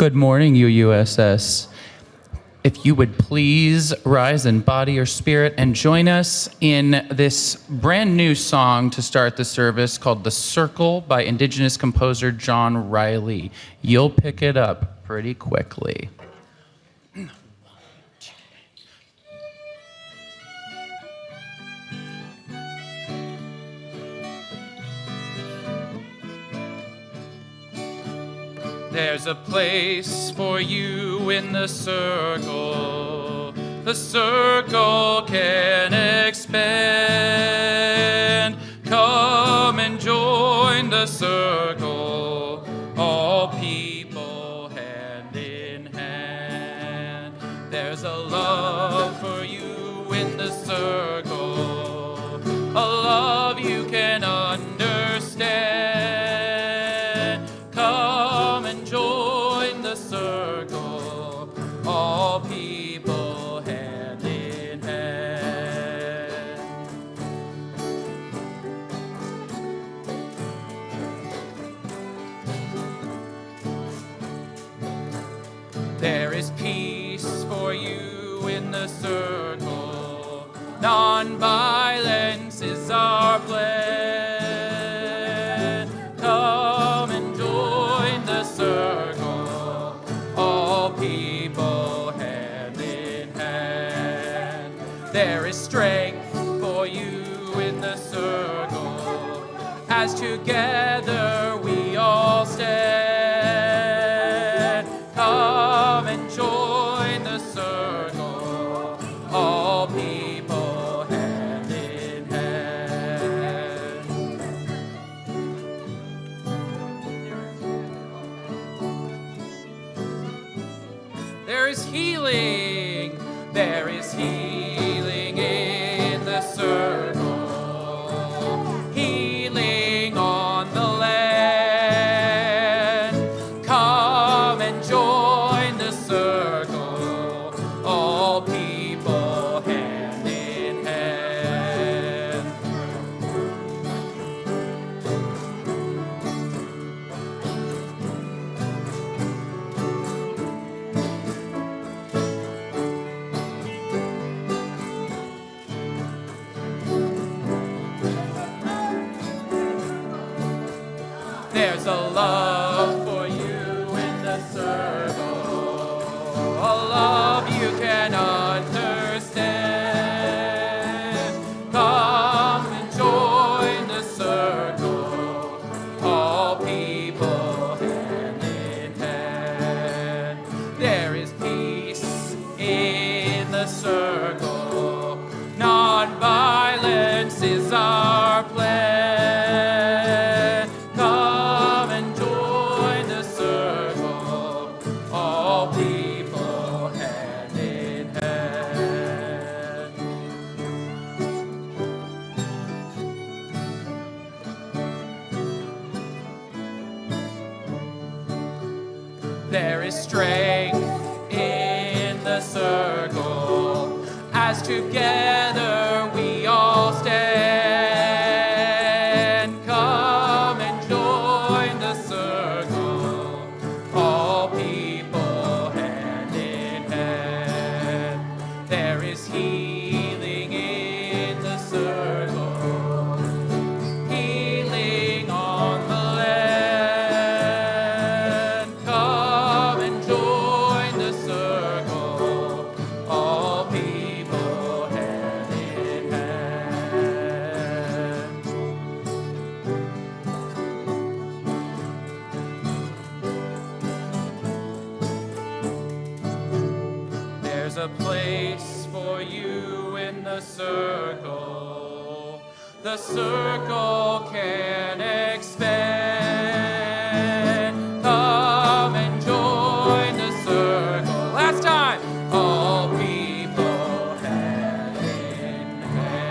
Good morning, UUSS. If you would please rise in body or spirit and join us in this brand new song to start the service called The Circle by Indigenous composer John Riley. You'll pick it up pretty quickly. There's a place for you in the circle. The circle can expand. Come and join the circle. All people hand in hand. There's a love for you in the circle. A love you can understand. Join the circle, all people hand in hand. There is peace for you in the circle. Non-violence is our plan. Come and join the circle, all people hand in hand. There is strength for you in the circle, as together we all stand. Come and join the circle, all people hand in hand. There is healing in the circle, healing on the land. Come and join the circle, all people hand in hand. There's a love for you in the circle, a love you can understand. Come and join the circle, all people hand in hand. There is peace in the circle, non-violence is our plan. There is strength in the circle, as together we all stand. Come and join the circle, all people hand in hand. There is healing in the circle, healing on the land. Come and join the circle, all people hand in hand. There's a place for you in the circle. The circle can expand. Come and join the circle. Last time. All people hand in hand.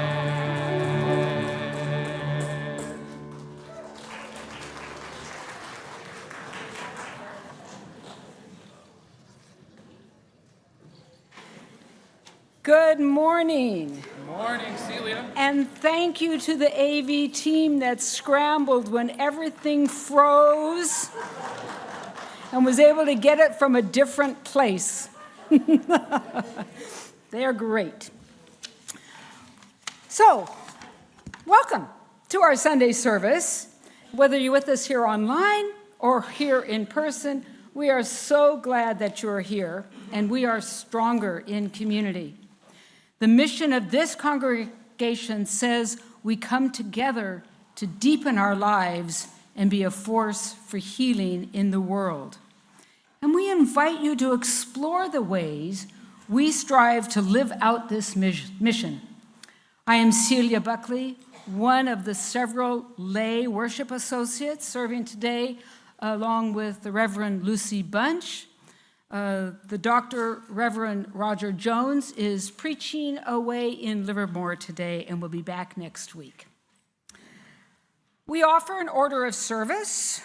Good morning. Good morning, Celia. And thank you to the AV team that scrambled when everything froze and was able to get it from a different place. They're great. So, welcome to our Sunday service. Whether you're with us here online or here in person, we are so glad that you're here, and we are stronger in community. The mission of this congregation says we come together to deepen our lives and be a force for healing in the world. And we invite you to explore the ways we strive to live out this mission. I am Celia Buckley, one of the several lay worship associates serving today, along with the Reverend Lucy Bunch. The Dr. Reverend Roger Jones is preaching away in Livermore today and will be back next week. We offer an order of service.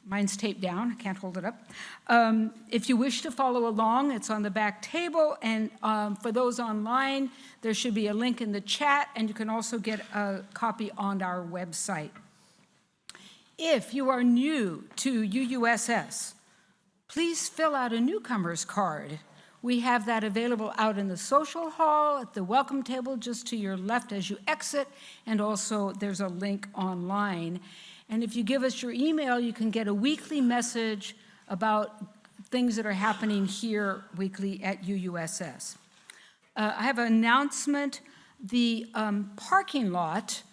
Mine's taped down, I can't hold it up. If you wish to follow along, it's on the back table, and for those online, there should be a link in the chat, and you can also get a copy on our website. If you are new to UUSS, please fill out a newcomer's card. We have that available out in the social hall, at the welcome table just to your left as you exit, and also there's a link online. And if you give us your email, you can get a weekly message about things that are happening here weekly at UUSS. I have an announcement. The parking lot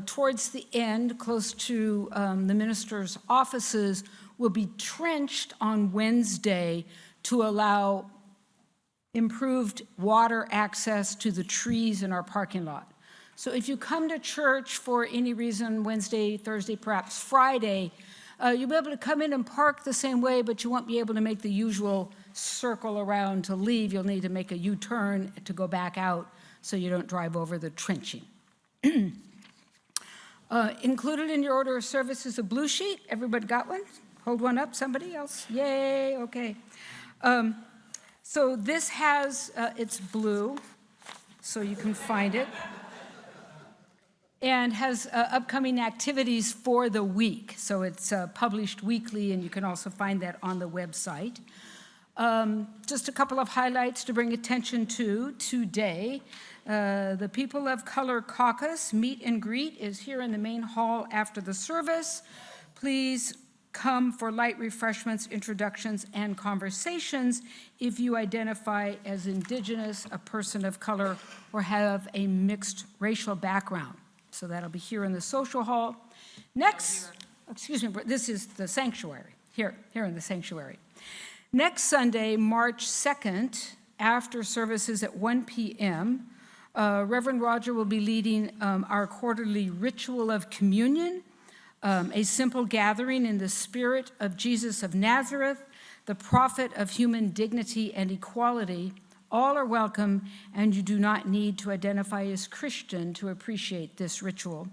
towards the end, close to the minister's offices, will be trenched on Wednesday to allow improved water access to the trees in our parking lot. So if you come to church for any reason, Wednesday, Thursday, perhaps Friday, you'll be able to come in and park the same way, but you won't be able to make the usual circle around to leave. You'll need to make a U-turn to go back out so you don't drive over the trenching. Included in your order of service is a blue sheet. Everybody got one? Hold one up, somebody else? Yay, okay. So this has, it's blue, so you can find it, and has upcoming activities for the week. So it's published weekly, and you can also find that on the website. Just a couple of highlights to bring attention to today. The People of Color Caucus meet and greet is here in the main hall after the service. Please come for light refreshments, introductions, and conversations if you identify as Indigenous, a person of color, or have a mixed racial background. So that'll be here in the social hall. Next, excuse me, this is the sanctuary, here in the sanctuary. Next Sunday, March 2nd, after services at 1 p.m., Reverend Roger will be leading our quarterly ritual of communion, a simple gathering in the spirit of Jesus of Nazareth, the prophet of human dignity and equality. All are welcome, and you do not need to identify as Christian to appreciate this ritual.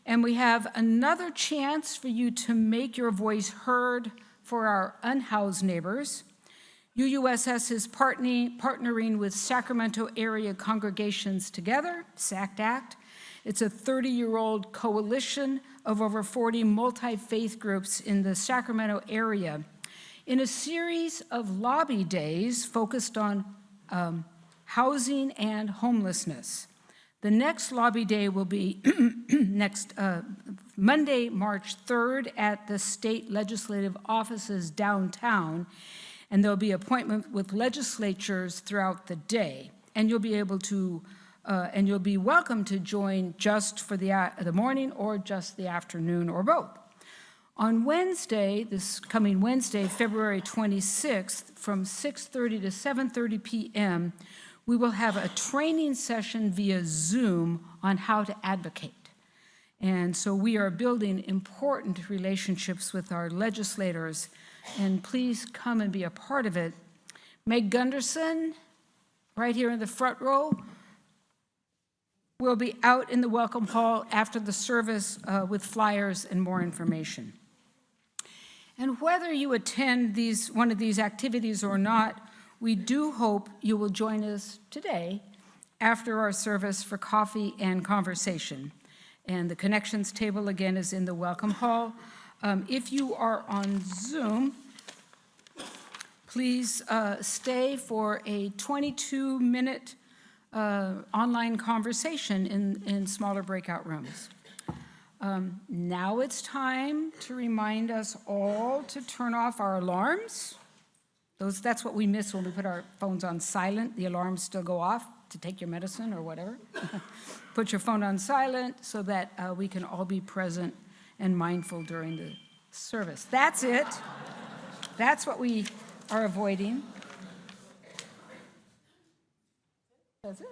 And we have another chance for you to make your voice heard for our unhoused neighbors. UUSS is partnering with Sacramento Area Congregations Together, SACT. It's a 30-year-old coalition of over 40 multi-faith groups in the Sacramento area in a series of lobby days focused on housing and homelessness. The next lobby day will be next Monday, March 3rd at the state legislative offices downtown, and there'll be appointment with legislatures throughout the day, and you'll be able to and you'll be welcome to join just for the morning or just the afternoon or both. On Wednesday, this coming Wednesday, February 26th, from 6:30 to 7:30 p.m., we will have a training session via Zoom on how to advocate. And so we are building important relationships with our legislators, and please come and be a part of it. Meg Gunderson, right here in the front row, will be out in the welcome hall after the service with flyers and more information. And whether you attend one of these activities or not, we do hope you will join us today after our service for coffee and conversation. And the connections table, again, is in the welcome hall. If you are on Zoom, please stay for a 22-minute online conversation in smaller breakout rooms. Now it's time to remind us all to turn off our alarms. That's what we miss when we put our phones on silent. The alarms still go off to take your medicine or whatever. Put your phone on silent so that we can all be present and mindful during the service. That's it. That's what we are avoiding. That's it.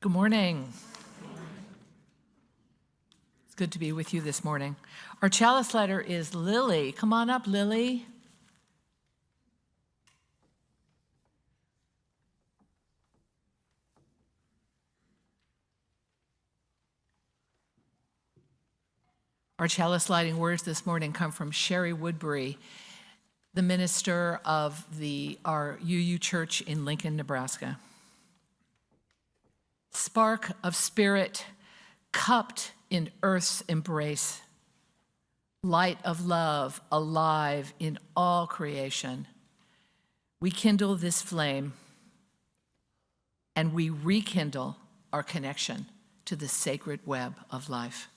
Good morning. It's good to be with you this morning. Our chalice letter is Lily. Come on up, Lily. Our chalice lighting words this morning come from Sherry Woodbury, the minister of our UU Church in Lincoln, Nebraska. Spark of spirit, cupped in earth's embrace, light of love, alive in all creation. We kindle this flame, and we rekindle our connection to the sacred web of life.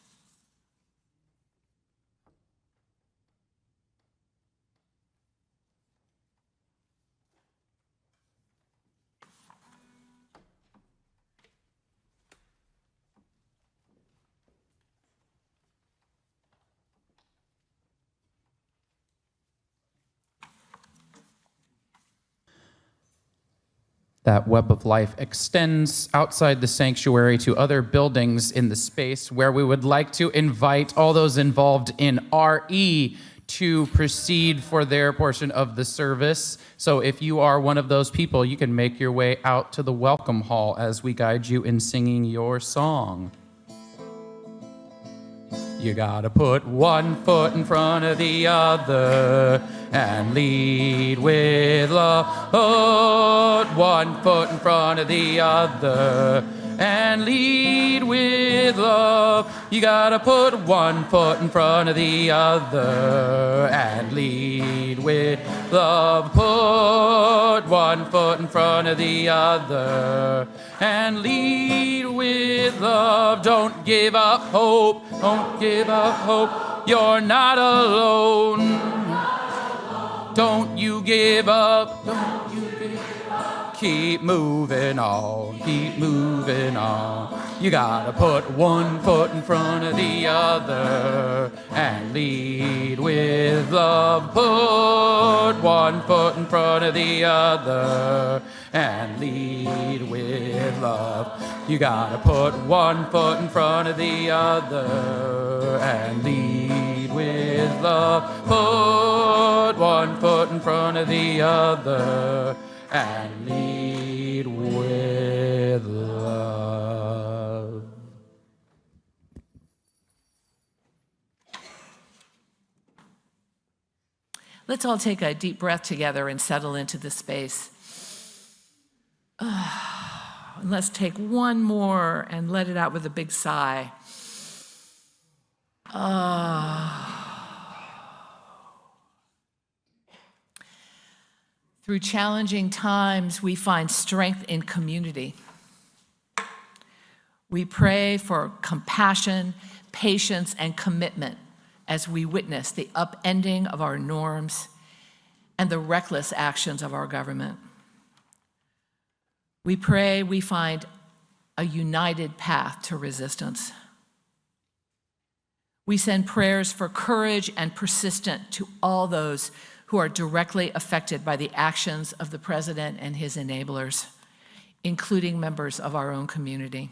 That web of life extends outside the sanctuary to other buildings in the space, where we would like to invite all those involved in RE to proceed for their portion of the service. So if you are one of those people, you can make your way out to the welcome hall as we guide you in singing your song. You gotta put one foot in front of the other and lead with love. Put one foot in front of the other and lead with love. You gotta put one foot in front of the other and lead with love. Put one foot in front of the other and lead with love. Don't give up hope. Don't give up hope. You're not alone. Don't you give up. Don't you give up. Keep moving on. Keep moving on. You gotta put one foot in front of the other and lead with love. Put one foot in front of the other and lead with love. You gotta put one foot in front of the other and lead with love. Put one foot in front of the other and lead with love. Let's all take a deep breath together and settle into the space. And let's take one more and let it out with a big sigh. Through challenging times, we find strength in community. We pray for compassion, patience, and commitment as we witness the upending of our norms and the reckless actions of our government. We pray we find a united path to resistance. We send prayers for courage and persistence to all those who are directly affected by the actions of the president and his enablers, including members of our own community.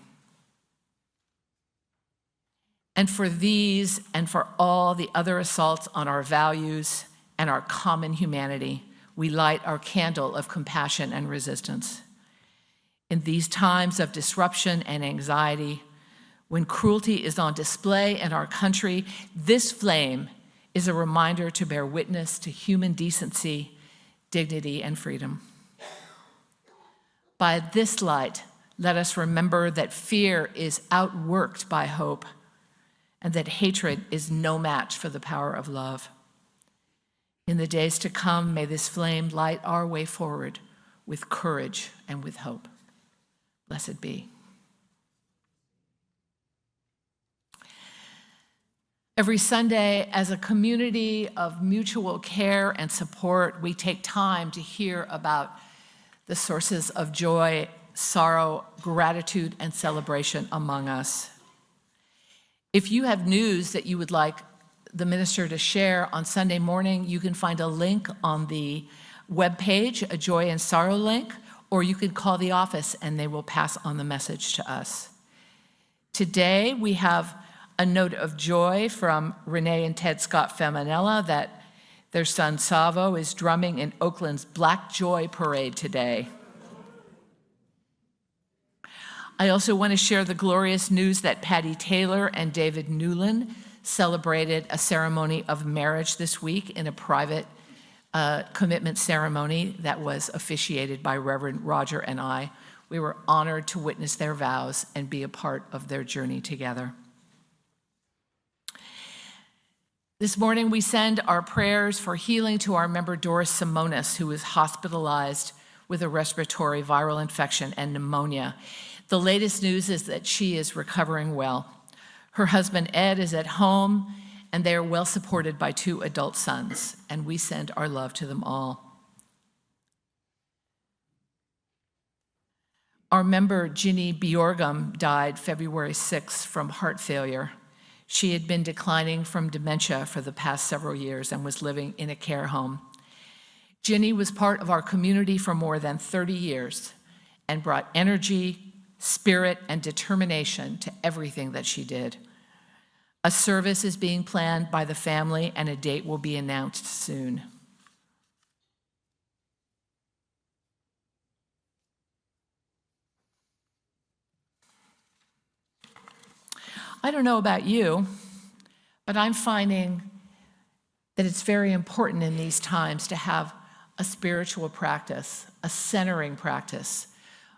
And for these and for all the other assaults on our values and our common humanity, we light our candle of compassion and resistance. In these times of disruption and anxiety, when cruelty is on display in our country, this flame is a reminder to bear witness to human decency, dignity, and freedom. By this light, let us remember that fear is outworked by hope, and that hatred is no match for the power of love. In the days to come, may this flame light our way forward with courage and with hope. Blessed be. Every Sunday, as a community of mutual care and support, we take time to hear about the sources of joy, sorrow, gratitude, and celebration among us. If you have news that you would like the minister to share on Sunday morning, you can find a link on the webpage, a Joy and Sorrow link, or you can call the office and they will pass on the message to us. Today, we have a note of joy from Renee and Ted Scott Feminella that their son Savo is drumming in Oakland's Black Joy Parade today. I also want to share the glorious news that Patty Taylor and David Newland celebrated a ceremony of marriage this week in a private commitment ceremony that was officiated by Reverend Roger and I. We were honored to witness their vows and be a part of their journey together. This morning, we send our prayers for healing to our member Doris Simonis, who is hospitalized with a respiratory viral infection and pneumonia. The latest news is that she is recovering well. Her husband, Ed, is at home, and they are well supported by 2 adult sons, and we send our love to them all. Our member, Ginny Bjorgum, died February 6th from heart failure. She had been declining from dementia for the past several years and was living in a care home. Ginny was part of our community for more than 30 years, and brought energy, spirit, and determination to everything that she did. A service is being planned by the family, and a date will be announced soon. I don't know about you, but I'm finding that it's very important in these times to have a spiritual practice, a centering practice,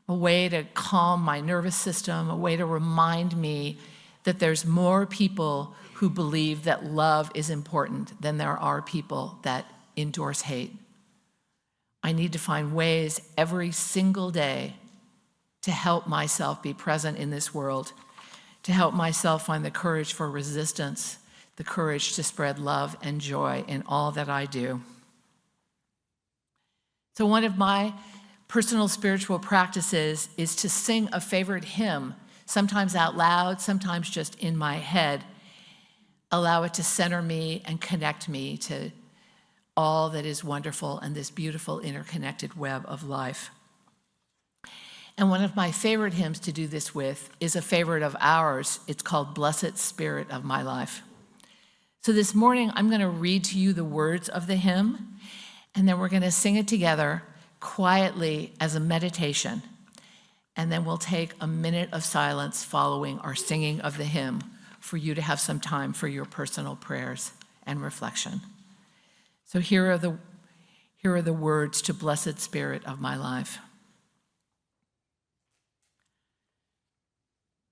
a way to calm my nervous system, a way to remind me that there's more people who believe that love is important than there are people that endorse hate. I need to find ways every single day to help myself be present in this world, to help myself find the courage for resistance, the courage to spread love and joy in all that I do. So one of my personal spiritual practices is to sing a favorite hymn, sometimes out loud, sometimes just in my head. Allow it to center me and connect me to all that is wonderful and this beautiful interconnected web of life. And one of my favorite hymns to do this with is a favorite of ours. It's called Blessed Spirit of My Life. So this morning, I'm going to read to you the words of the hymn, and then we're going to sing it together quietly as a meditation. And then we'll take a minute of silence following our singing of the hymn for you to have some time for your personal prayers and reflection. So here are the words to Blessed Spirit of My Life.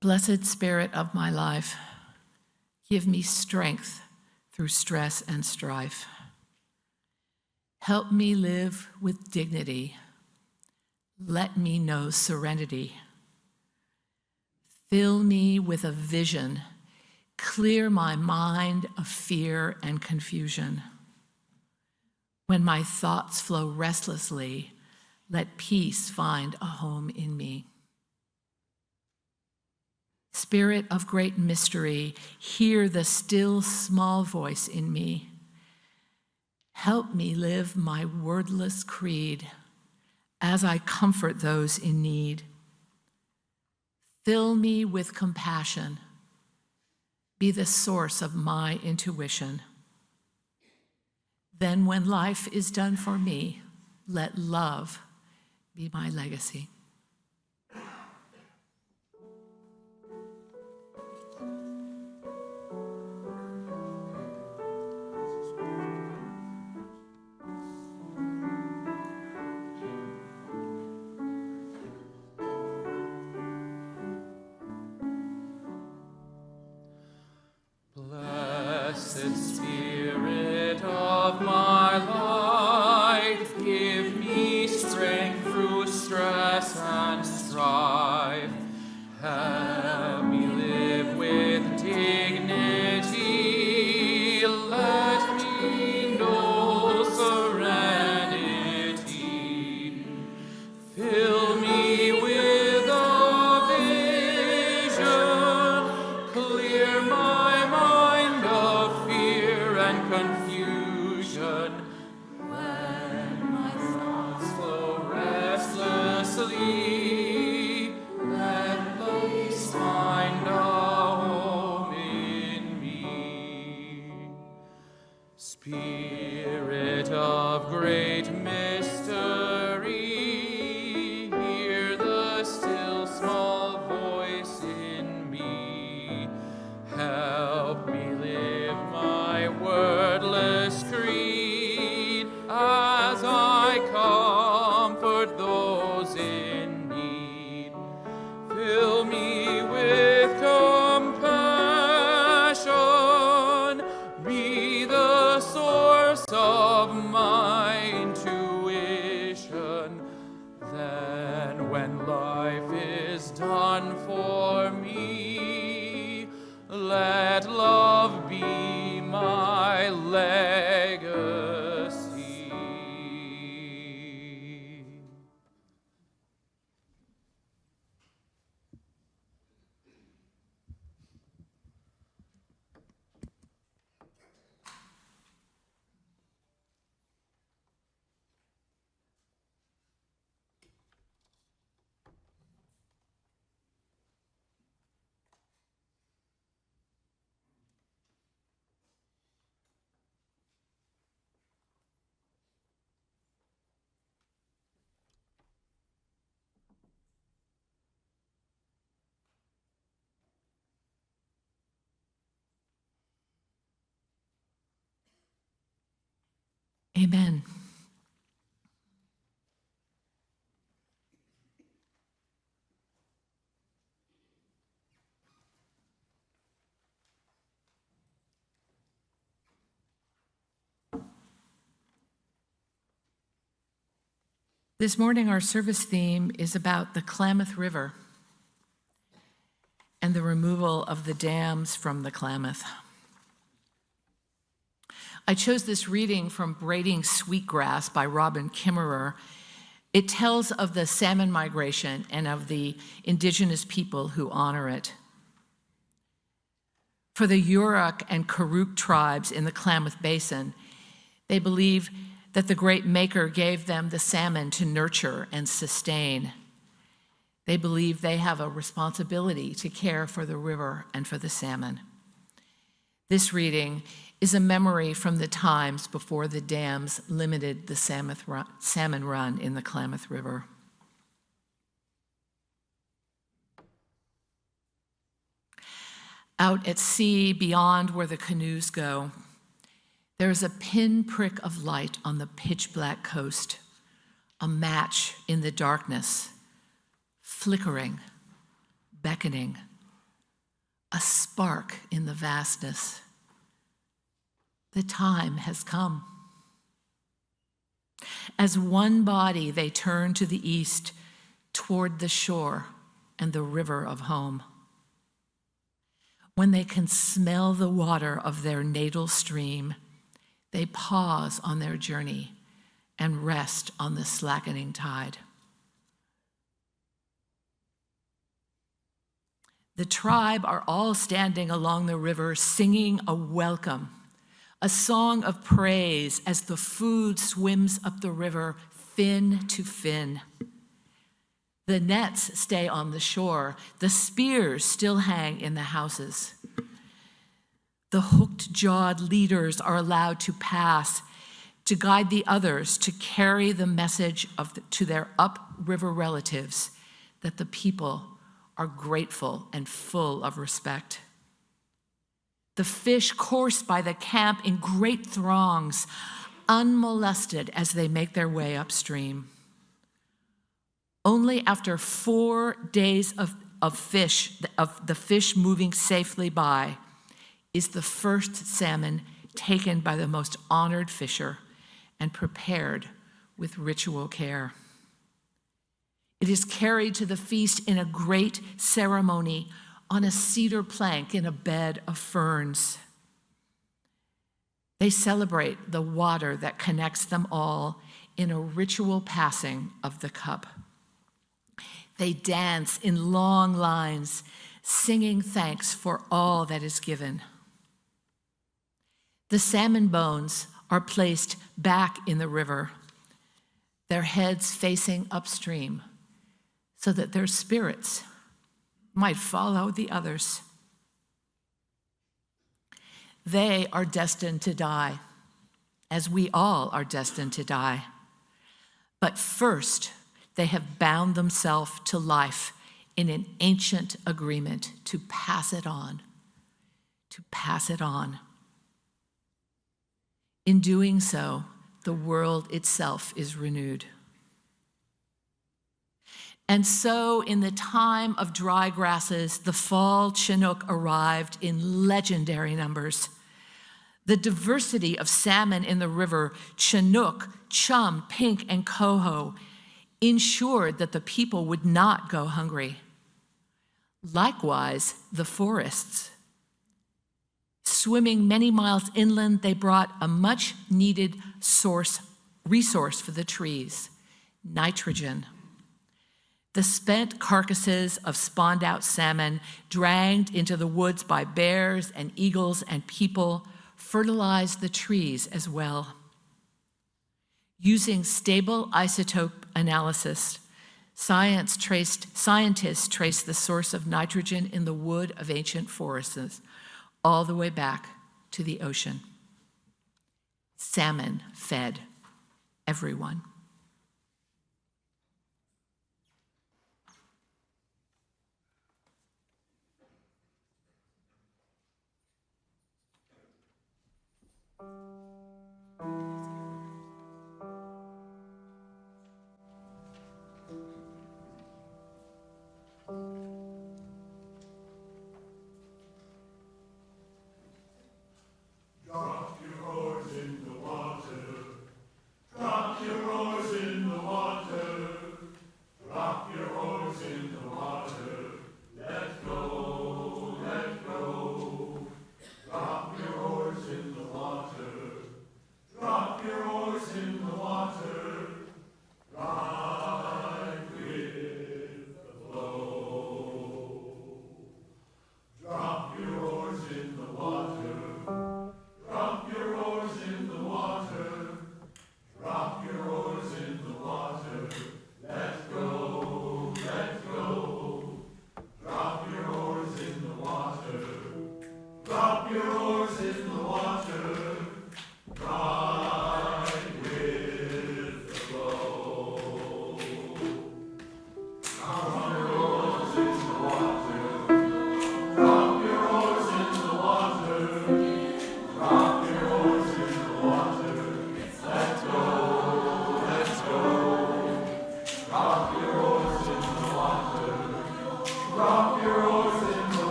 Blessed Spirit of my life, give me strength through stress and strife. Help me live with dignity. Let me know serenity. Fill me with a vision. Clear my mind of fear and confusion. When my thoughts flow restlessly, let peace find a home in me. Spirit of great mystery, hear the still small voice in me. Help me live my wordless creed as I comfort those in need. Fill me with compassion. Be the source of my intuition. Then when life is done for me, let love be my legacy. Blessed Spirit of my life, give me strength through stress and strife. Help me live with dignity. Let me know serenity. Fill me with a vision. Clear my mind of fear and confusion. When my thoughts flow restlessly, let peace find a home in me. Spirit of great mystery, hear the still small voice in me. Help me live my wordless creed as I comfort those in Amen. This morning, our service theme is about the Klamath River and the removal of the dams from the Klamath. I chose this reading from Braiding Sweetgrass by Robin Kimmerer. It tells of the salmon migration and of the indigenous people who honor it. For the Yurok and Karuk tribes in the Klamath Basin, they believe that the great Maker gave them the salmon to nurture and sustain. They believe they have a responsibility to care for the river and for the salmon. This reading is a memory from the times before the dams limited the salmon run in the Klamath River. Out at sea, beyond where the canoes go, there is a pinprick of light on the pitch-black coast, a match in the darkness, flickering, beckoning, a spark in the vastness. The time has come. As one body, they turn to the east, toward the shore and the river of home. When they can smell the water of their natal stream, they pause on their journey and rest on the slackening tide. The tribe are all standing along the river, singing a welcome, a song of praise as the food swims up the river, fin to fin. The nets stay on the shore. The spears still hang in the houses. The hooked-jawed leaders are allowed to pass, to guide the others, to carry the message to their upriver relatives that the people are grateful and full of respect. The fish course by the camp in great throngs, unmolested as they make their way upstream. Only after 4 days of the fish moving safely by, is the first salmon taken by the most honored fisher and prepared with ritual care. It is carried to the feast in a great ceremony on a cedar plank in a bed of ferns. They celebrate the water that connects them all in a ritual passing of the cup. They dance in long lines, singing thanks for all that is given. The salmon bones are placed back in the river, their heads facing upstream, so that their spirits might follow the others. They are destined to die, as we all are destined to die. But first, they have bound themselves to life in an ancient agreement to pass it on, to pass it on. In doing so, the world itself is renewed. And so, in the time of dry grasses, the fall Chinook arrived in legendary numbers. The diversity of salmon in the river, Chinook, chum, pink, and coho, ensured that the people would not go hungry. Likewise, the forests. Swimming many miles inland, they brought a much-needed resource for the trees, nitrogen. The spent carcasses of spawned-out salmon, dragged into the woods by bears and eagles and people, fertilized the trees as well. Using stable isotope analysis, scientists traced the source of nitrogen in the wood of ancient forests all the way back to the ocean. Salmon fed everyone.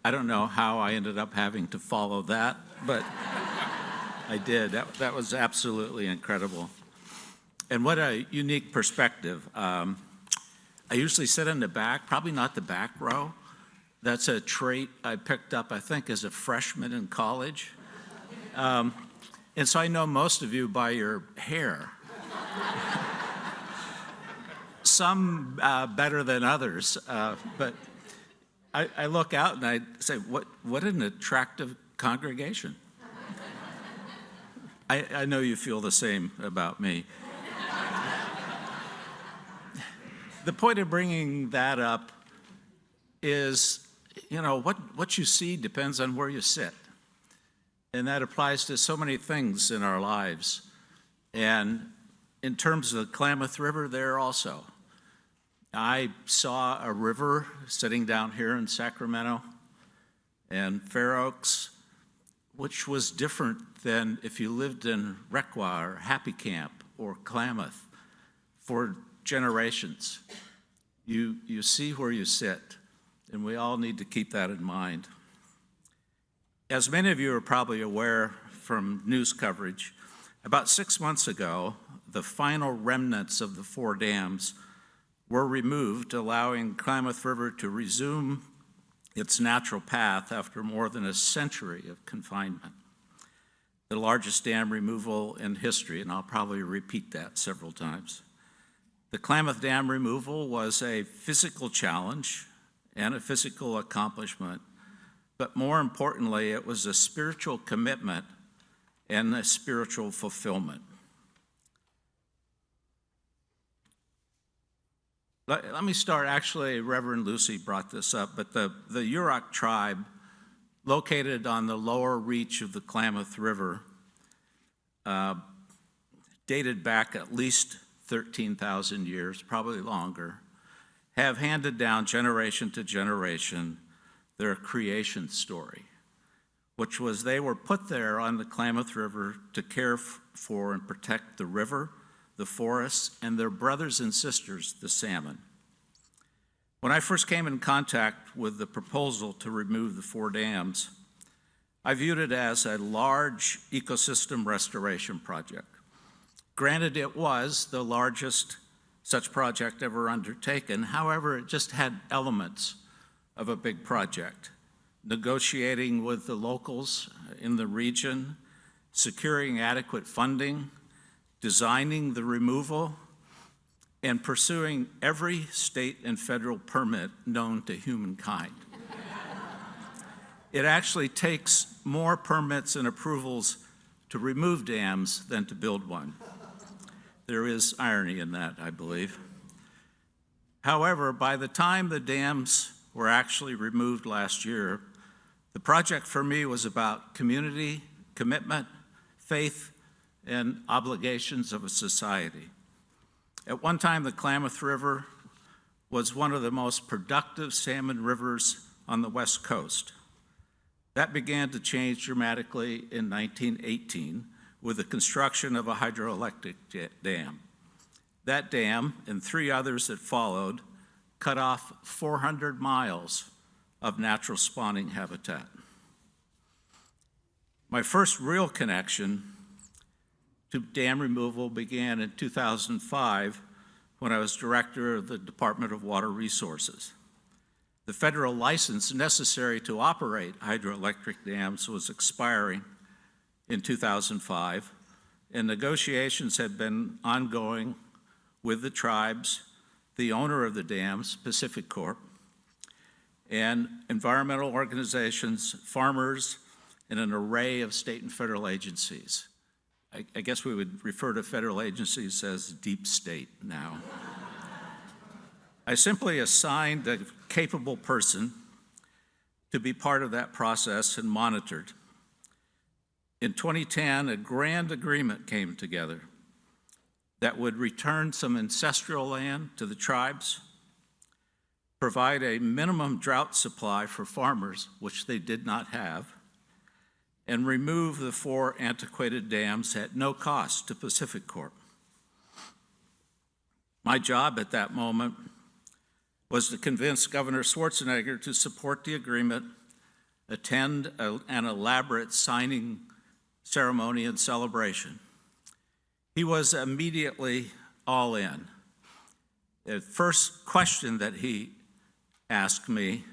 I don't know how I ended up having to follow that, but I did. That was absolutely incredible. And what a unique perspective. I usually sit in the back, probably not the back row. That's a trait I picked up, I think, as a freshman in college. And so I know most of you by your hair. Some better than others, but I look out and I say, what an attractive congregation. I know you feel the same about me. The point of bringing that up is, what you see depends on where you sit. And that applies to so many things in our lives. And in terms of the Klamath River, there also. I saw a river sitting down here in Sacramento and Fair Oaks, which was different than if you lived in Requa or Happy Camp or Klamath for generations. You see where you sit, and we all need to keep that in mind. As many of you are probably aware from news coverage, about 6 months ago, the final remnants of the 4 dams were removed, allowing Klamath River to resume its natural path after more than a century of confinement. The largest dam removal in history, and I'll probably repeat that several times. The Klamath Dam removal was a physical challenge and a physical accomplishment, but more importantly, it was a spiritual commitment and a spiritual fulfillment. Let me start, actually, Reverend Lucy brought this up, but the Yurok tribe, located on the lower reach of the Klamath River, dated back at least 13,000 years, probably longer, have handed down generation to generation their creation story, which was they were put there on the Klamath River to care for and protect the river, the forests, and their brothers and sisters, the salmon. When I first came in contact with the proposal to remove the 4 dams, I viewed it as a large ecosystem restoration project. Granted, it was the largest such project ever undertaken. However, it just had elements of a big project. Negotiating with the locals in the region, securing adequate funding, designing the removal, and pursuing every state and federal permit known to humankind. It actually takes more permits and approvals to remove dams than to build one. There is irony in that, I believe. However, by the time the dams were actually removed last year, the project for me was about community, commitment, faith, and obligations of a society. At one time, the Klamath River was one of the most productive salmon rivers on the West Coast. That began to change dramatically in 1918 with the construction of a hydroelectric dam. That dam, and 3 others that followed, cut off 400 miles of natural spawning habitat. My first real connection to dam removal began in 2005 when I was director of the Department of Water Resources. The federal license necessary to operate hydroelectric dams was expiring in 2005, and negotiations had been ongoing with the tribes, the owner of the dams, Pacific Corp, and environmental organizations, farmers, and an array of state and federal agencies. I guess we would refer to federal agencies as deep state now. I simply assigned a capable person to be part of that process and monitored. In 2010, a grand agreement came together that would return some ancestral land to the tribes, provide a minimum drought supply for farmers, which they did not have, and remove the 4 antiquated dams at no cost to Pacific Corp. My job at that moment was to convince Governor Schwarzenegger to support the agreement, attend an elaborate signing ceremony and celebration. He was immediately all in. The first question that he asked me,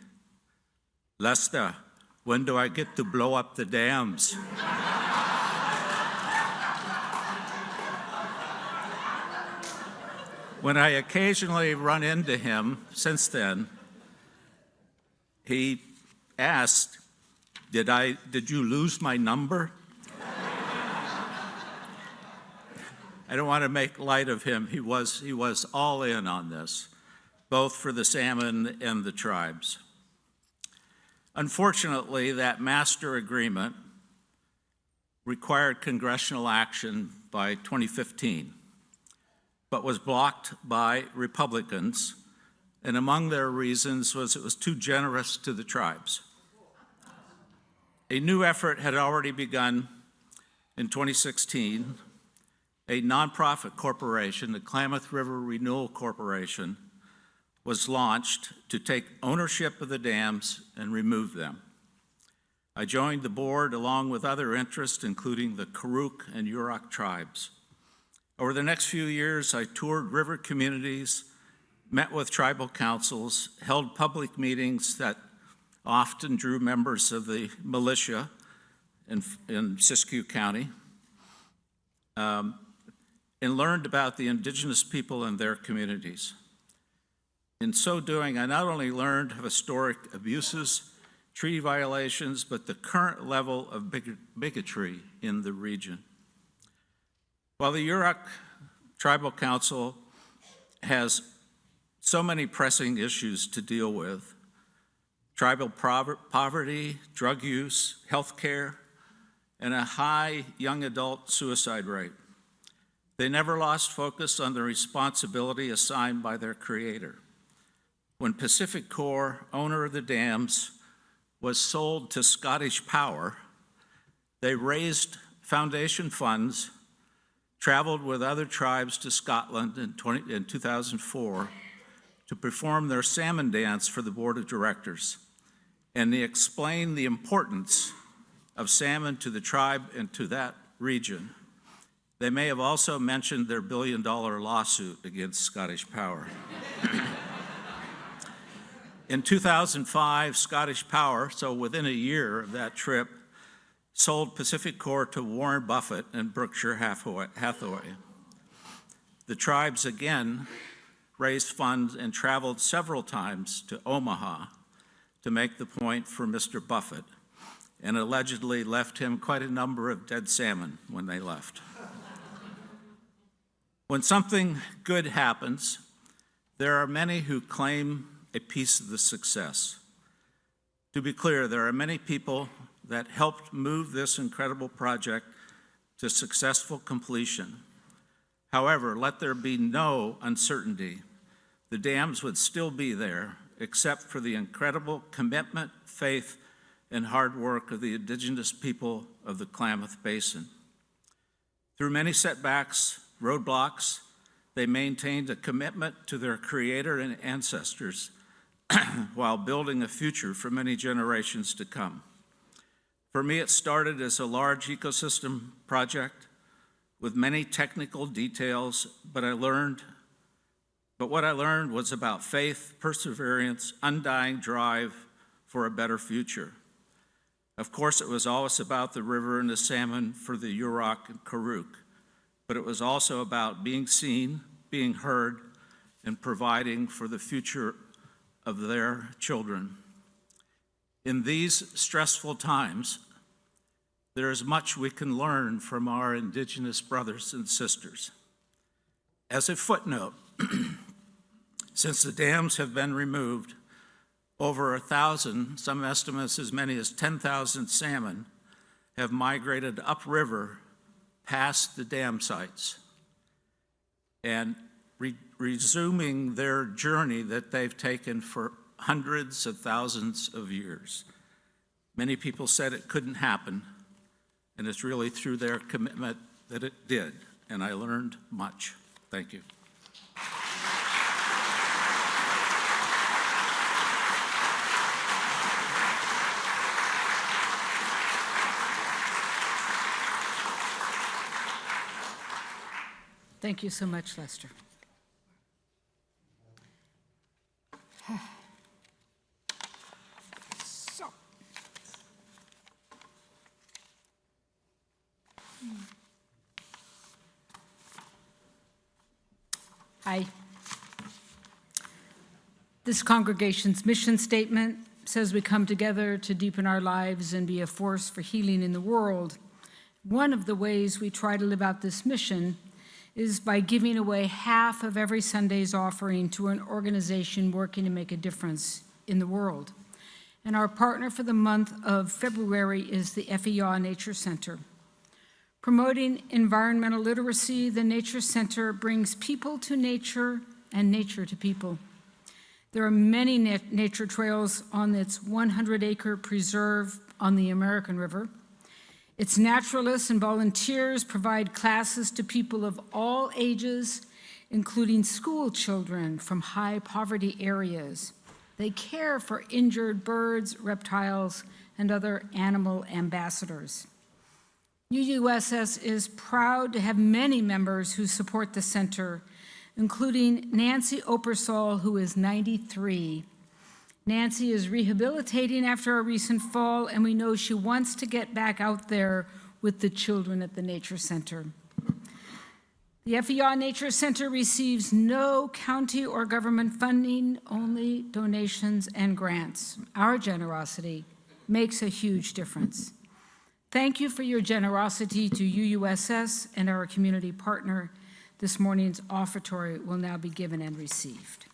"Lester, when do I get to blow up the dams?" When I occasionally run into him since then, he asked, did you lose my number? I don't want to make light of him. He was all in on this, both for the salmon and the tribes. Unfortunately, that master agreement required congressional action by 2015, but was blocked by Republicans, and among their reasons was it was too generous to the tribes. A new effort had already begun in 2016. A nonprofit corporation, the Klamath River Renewal Corporation, was launched to take ownership of the dams and remove them. I joined the board along with other interests, including the Karuk and Yurok tribes. Over the next few years, I toured river communities, met with tribal councils, held public meetings that often drew members of the militia in Siskiyou County, and learned about the indigenous people and their communities. In so doing, I not only learned of historic abuses, treaty violations, but the current level of bigotry in the region. While the Yurok Tribal Council has so many pressing issues to deal with, tribal poverty, drug use, health care, and a high young adult suicide rate, they never lost focus on the responsibility assigned by their creator. When Pacific Corps, owner of the dams, was sold to Scottish Power, they raised foundation funds, traveled with other tribes to Scotland in 2004 to perform their salmon dance for the board of directors, and they explained the importance of salmon to the tribe and to that region. They may have also mentioned their billion-dollar lawsuit against Scottish Power. In 2005, Scottish Power, so within a year of that trip, sold Pacific Corps to Warren Buffett and Berkshire Hathaway. The tribes again raised funds and traveled several times to Omaha to make the point for Mr. Buffett, and allegedly left him quite a number of dead salmon when they left. When something good happens, there are many who claim a piece of the success. To be clear, there are many people that helped move this incredible project to successful completion. However, let there be no uncertainty. The dams would still be there, except for the incredible commitment, faith, and hard work of the indigenous people of the Klamath Basin. Through many setbacks, roadblocks, they maintained a commitment to their creator and ancestors while building a future for many generations to come. For me, it started as a large ecosystem project with many technical details, but what I learned was about faith, perseverance, undying drive for a better future. Of course, it was always about the river and the salmon for the Yurok and Karuk, but it was also about being seen, being heard, and providing for the future of their children. In these stressful times, there is much we can learn from our indigenous brothers and sisters. As a footnote, since the dams have been removed, over 1,000, some estimates as many as 10,000 salmon have migrated upriver past the dam sites and resuming their journey that they've taken for hundreds of thousands of years. Many people said it couldn't happen, and it's really through their commitment that it did, and I learned much. Thank you. Thank you so much, Lester. So. Hi. This congregation's mission statement says we come together to deepen our lives and be a force for healing in the world. One of the ways we try to live out this mission is by giving away half of every Sunday's offering to an organization working to make a difference in the world. And our partner for the month of February is the FER Nature Center. Promoting environmental literacy, the Nature Center brings people to nature and nature to people. There are many nature trails on its 100-acre preserve on the American River. Its naturalists and volunteers provide classes to people of all ages, including school children from high-poverty areas. They care for injured birds, reptiles, and other animal ambassadors. UUSS is proud to have many members who support the center, including Nancy Opersall, who is 93. Nancy is rehabilitating after a recent fall, and we know she wants to get back out there with the children at the Nature Center. The FER Nature Center receives no county or government funding, only donations and grants. Our generosity makes a huge difference. Thank you for your generosity to UUSS and our community partner. This morning's offertory will now be given and received.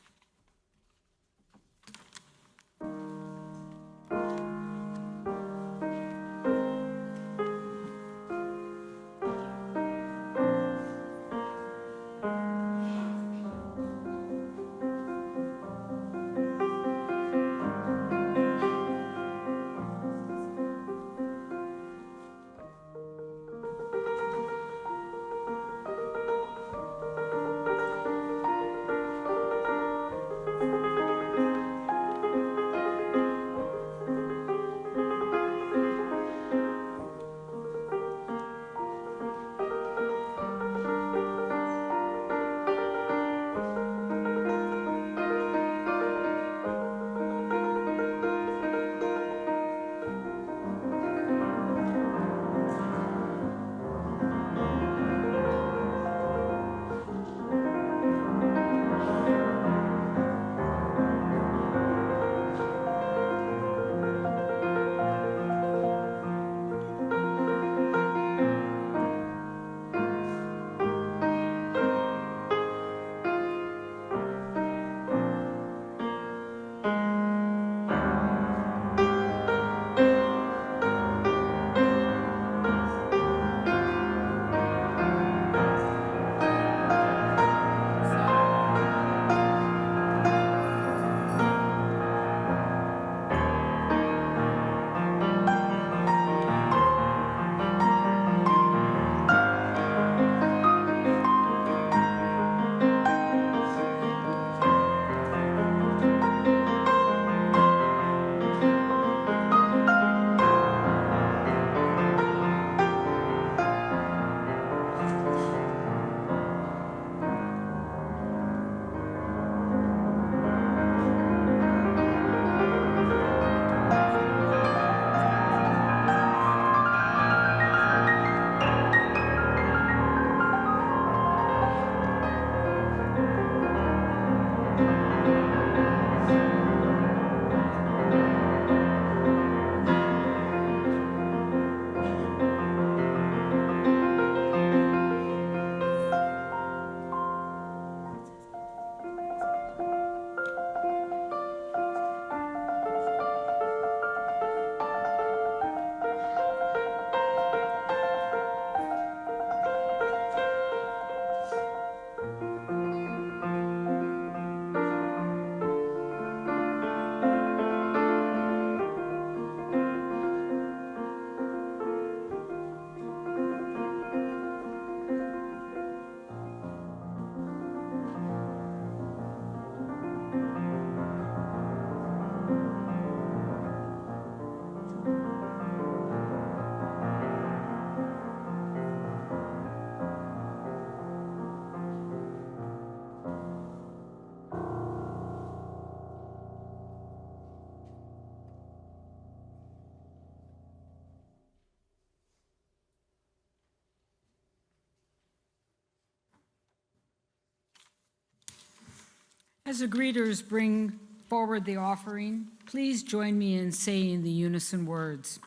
As the greeters bring forward the offering, please join me in saying the unison words.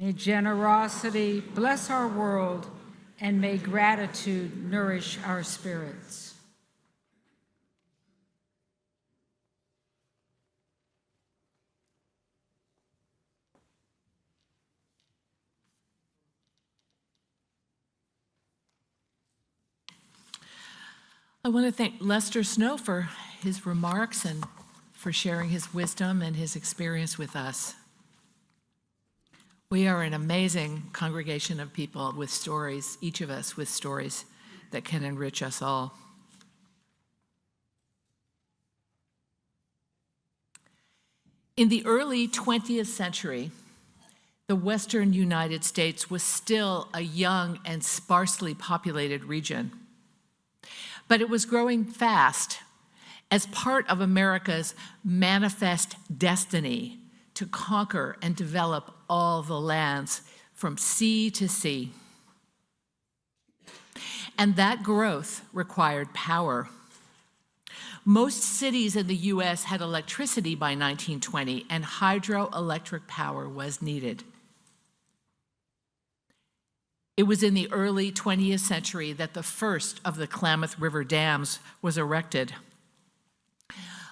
May generosity bless our world, and may gratitude nourish our spirits. I want to thank Lester Snow for his remarks and for sharing his wisdom and his experience with us. We are an amazing congregation of people with stories, each of us with stories that can enrich us all. In the early 20th century, the Western United States was still a young and sparsely populated region. But it was growing fast as part of America's manifest destiny to conquer and develop all the lands from sea to sea. And that growth required power. Most cities in the US had electricity by 1920, and hydroelectric power was needed. It was in the early 20th century that the first of the Klamath River dams was erected.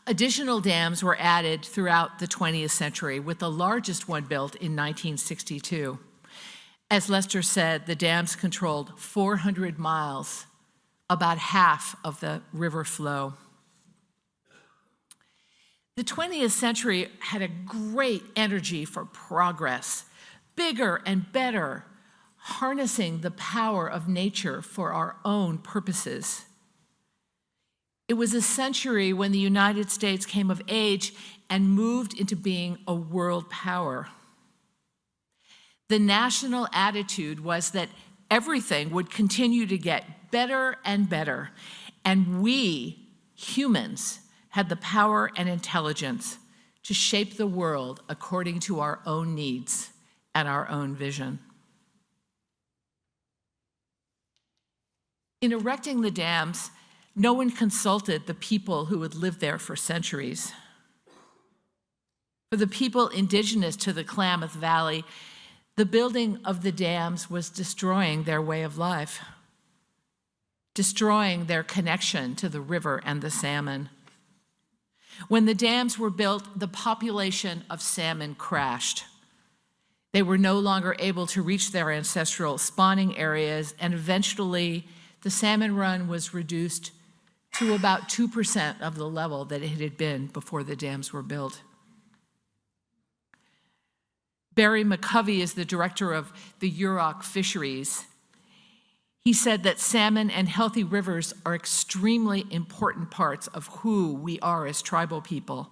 Additional dams were added throughout the 20th century, with the largest one built in 1962. As Lester said, the dams controlled 400 miles, about half of the river flow. The 20th century had a great energy for progress, bigger and better, harnessing the power of nature for our own purposes. It was a century when the United States came of age and moved into being a world power. The national attitude was that everything would continue to get better and better, and we, humans, had the power and intelligence to shape the world according to our own needs and our own vision. In erecting the dams, no one consulted the people who had lived there for centuries. For the people indigenous to the Klamath Valley, the building of the dams was destroying their way of life, destroying their connection to the river and the salmon. When the dams were built, the population of salmon crashed. They were no longer able to reach their ancestral spawning areas, and eventually the salmon run was reduced to about 2% of the level that it had been before the dams were built. Barry McCovey is the director of the Yurok fisheries. He said that salmon and healthy rivers are extremely important parts of who we are as tribal people.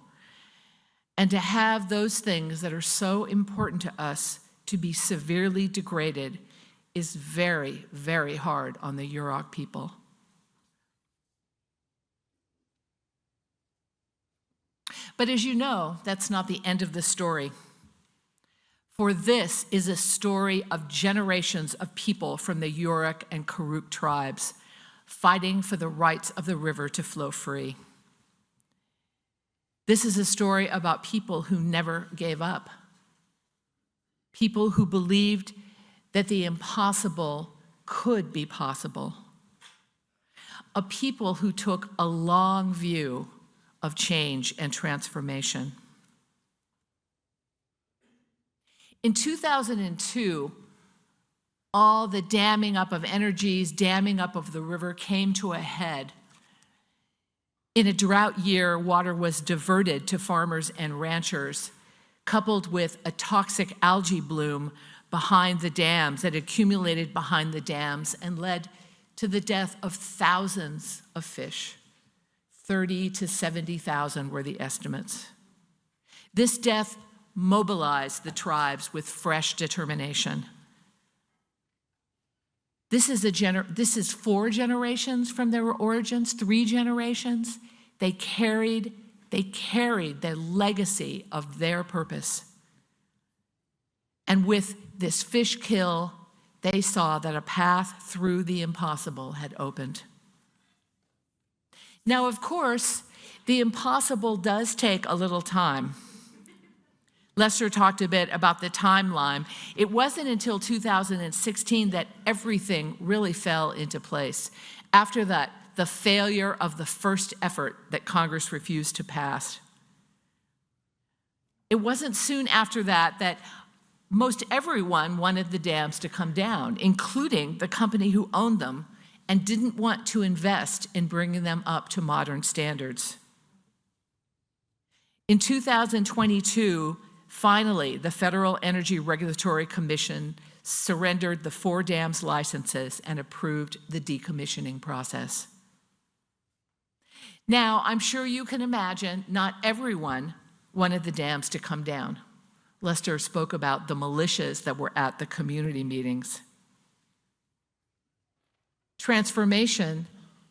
And to have those things that are so important to us to be severely degraded is very, very hard on the Yurok people. But as you know, that's not the end of the story. For this is a story of generations of people from the Yurok and Karuk tribes fighting for the rights of the river to flow free. This is a story about people who never gave up, people who believed that the impossible could be possible, a people who took a long view of change and transformation. In 2002, all the damming up of energies, damming up of the river came to a head. In a drought year, water was diverted to farmers and ranchers, coupled with a toxic algae bloom behind the dams that accumulated behind the dams and led to the death of thousands of fish. 30 to 70,000 were the estimates. This death mobilized the tribes with fresh determination. This is 4 generations from their origins, 3 generations. They carried the legacy of their purpose. And with this fish kill, they saw that a path through the impossible had opened. Now, of course, The impossible does take a little time. Lester talked a bit about the timeline. It wasn't until 2016 that everything really fell into place. After that, the failure of the first effort that Congress refused to pass. It wasn't soon after that that most everyone wanted the dams to come down, including the company who owned them and didn't want to invest in bringing them up to modern standards. In 2022, finally, the Federal Energy Regulatory Commission surrendered the 4 dams licenses and approved the decommissioning process. Now, I'm sure you can imagine not everyone wanted the dams to come down. Lester spoke about the militias that were at the community meetings. Transformation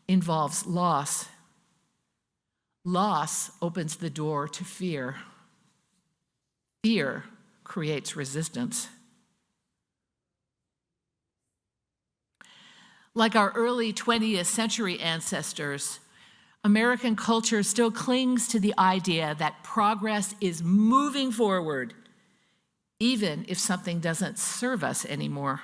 involves loss. Loss opens the door to fear. Fear creates resistance. Like our early 20th century ancestors, American culture still clings to the idea that progress is moving forward, even if something doesn't serve us anymore.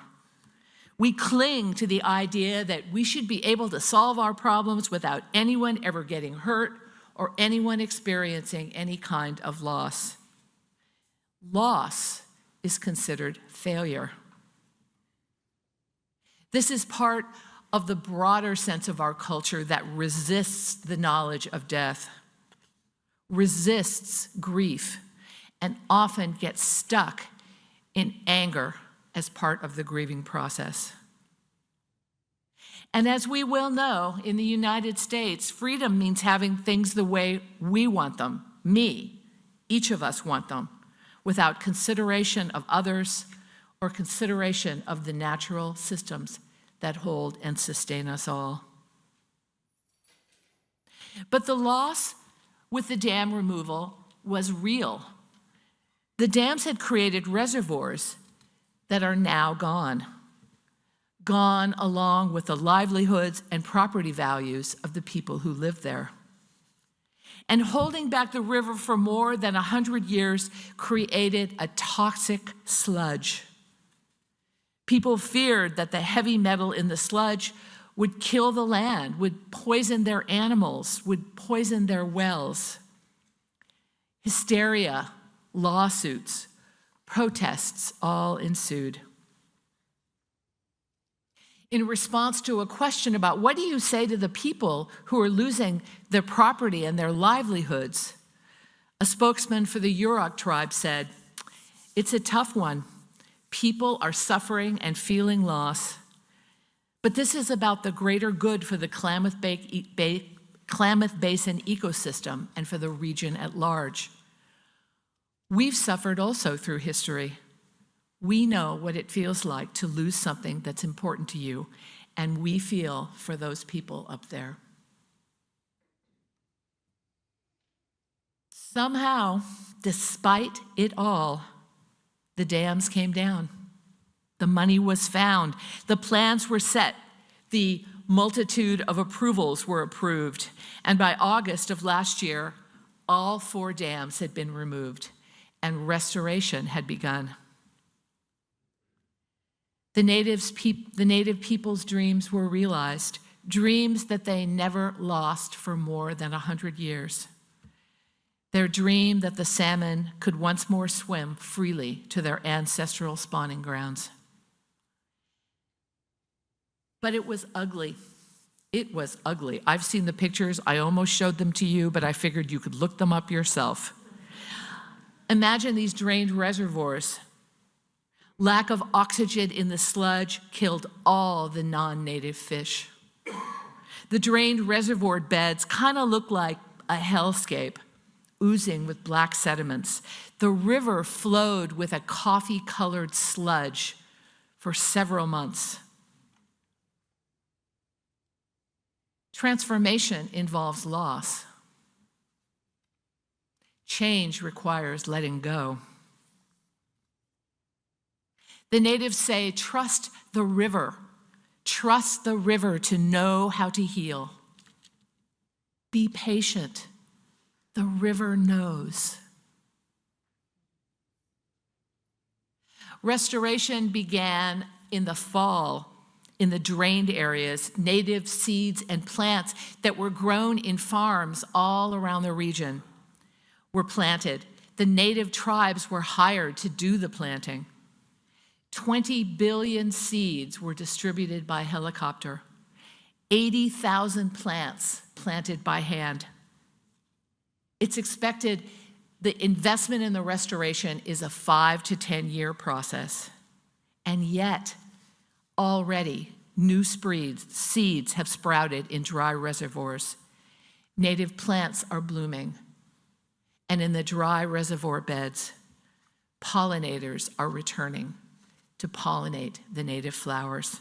We cling to the idea that we should be able to solve our problems without anyone ever getting hurt or anyone experiencing any kind of loss. Loss is considered failure. This is part of the broader sense of our culture that resists the knowledge of death, resists grief, and often gets stuck in anger as part of the grieving process. And as we well know, in the United States, freedom means having things the way we want them, each of us want them, without consideration of others or consideration of the natural systems that hold and sustain us all. But the loss with the dam removal was real. The dams had created reservoirs that are now gone along with the livelihoods and property values of the people who live there. And holding back the river for more than 100 years created a toxic sludge. People feared that the heavy metal in the sludge would kill the land, would poison their animals, would poison their wells. Hysteria, lawsuits, protests all ensued. In response to a question about what do you say to the people who are losing their property and their livelihoods, a spokesman for the Yurok tribe said, "It's a tough one. People are suffering and feeling loss. But this is about the greater good for the Klamath Basin ecosystem and for the region at large. We've suffered also through history. We know what it feels like to lose something that's important to you, and we feel for those people up there." Somehow, despite it all, the dams came down. The money was found. The plans were set. The multitude of approvals were approved. And by August of last year, all 4 dams had been removed and restoration had begun. The native people's dreams were realized, dreams that they never lost for more than 100 years. Their dream that the salmon could once more swim freely to their ancestral spawning grounds. But it was ugly. It was ugly. I've seen the pictures. I almost showed them to you, but I figured you could look them up yourself. Imagine these drained reservoirs. Lack of oxygen in the sludge killed all the non-native fish. The drained reservoir beds kind of look like a hellscape, oozing with black sediments. The river flowed with a coffee-colored sludge for several months. Transformation involves loss. Change requires letting go. The natives say, trust the river. Trust the river to know how to heal. Be patient. The river knows. Restoration began in the fall in the drained areas. Native seeds and plants that were grown in farms all around the region were planted. The native tribes were hired to do the planting. 20 billion seeds were distributed by helicopter. 80,000 plants planted by hand. It's expected the investment in the restoration is a 5 to 10 year process. And yet, already, new seeds have sprouted in dry reservoirs. Native plants are blooming. And in the dry reservoir beds, pollinators are returning to pollinate the native flowers.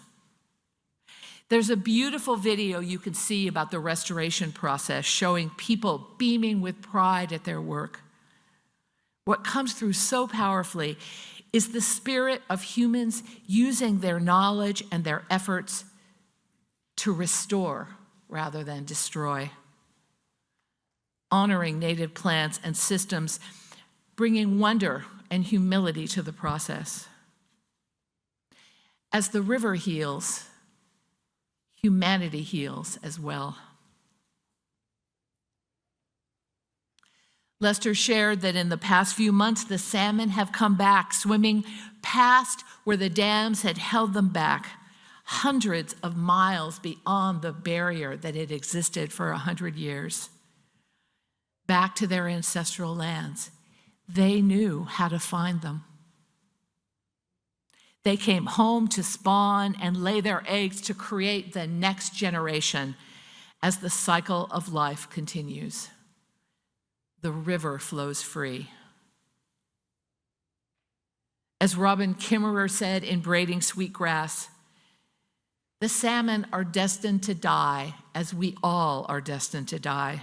There's a beautiful video you can see about the restoration process showing people beaming with pride at their work. What comes through so powerfully is the spirit of humans using their knowledge and their efforts to restore rather than destroy. Honoring native plants and systems, bringing wonder and humility to the process. As the river heals, humanity heals as well. Lester shared that in the past few months, the salmon have come back, swimming past where the dams had held them back, hundreds of miles beyond the barrier that had existed for 100 years. Back to their ancestral lands. They knew how to find them. They came home to spawn and lay their eggs to create the next generation as the cycle of life continues. The river flows free. As Robin Kimmerer said in Braiding Sweetgrass, the salmon are destined to die as we all are destined to die.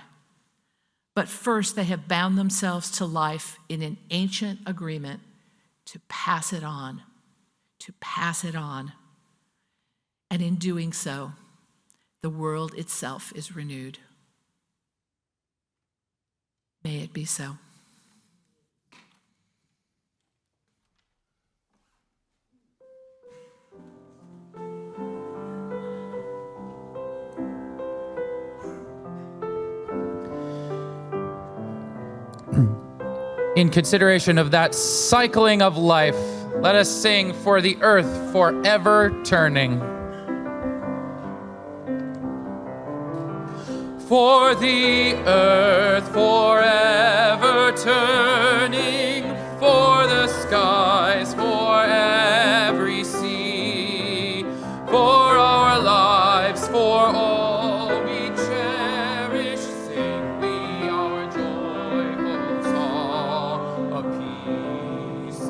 But first they have bound themselves to life in an ancient agreement to pass it on, to pass it on. And in doing so, the world itself is renewed. May it be so. In consideration of that cycling of life, let us sing For the Earth Forever Turning. For the earth forever turning, for the skies, for every sea, for our lives, for all we cherish, sing we our joyful song of peace.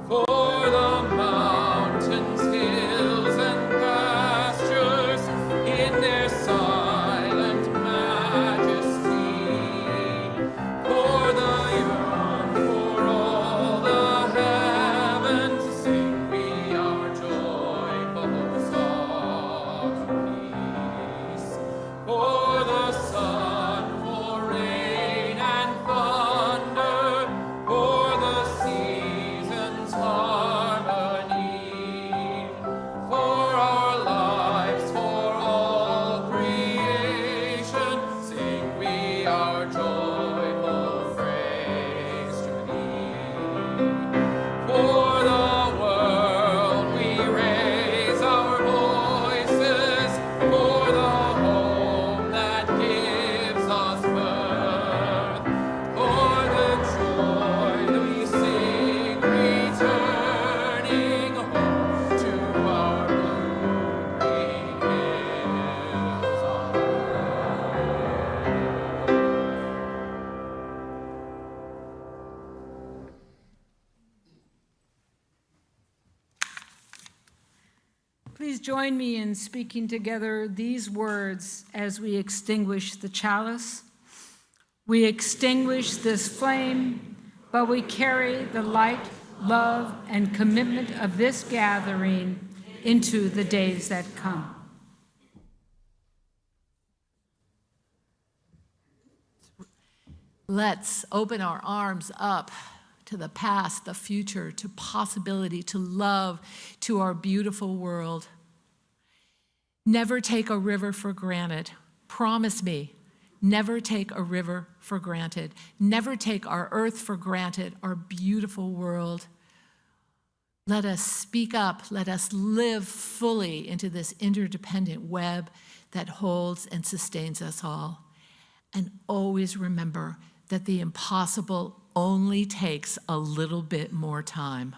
For the mountains, hills, and pastures in their silent majesty, for the young, for all the heavens, sing we our joyful song of peace. For the sun, for rain and thunder, for the seasons' harmony, for our lives, for all creation, sing we our joyful praise to thee. For the world we raise our voices, for the home that gives us birth, for the joy we sing, returning home to our blue-green hills on Please join me in speaking together these words as we extinguish the chalice. We extinguish this flame, but we carry the light, love, and commitment of this gathering into the days that come. Let's open our arms up to the past, the future, to possibility, to love, to our beautiful world. Never take a river for granted. Promise me, never take a river for granted. Never take our earth for granted, our beautiful world. Let us speak up. Let us live fully into this interdependent web that holds and sustains us all. And always remember that the impossible only takes a little bit more time.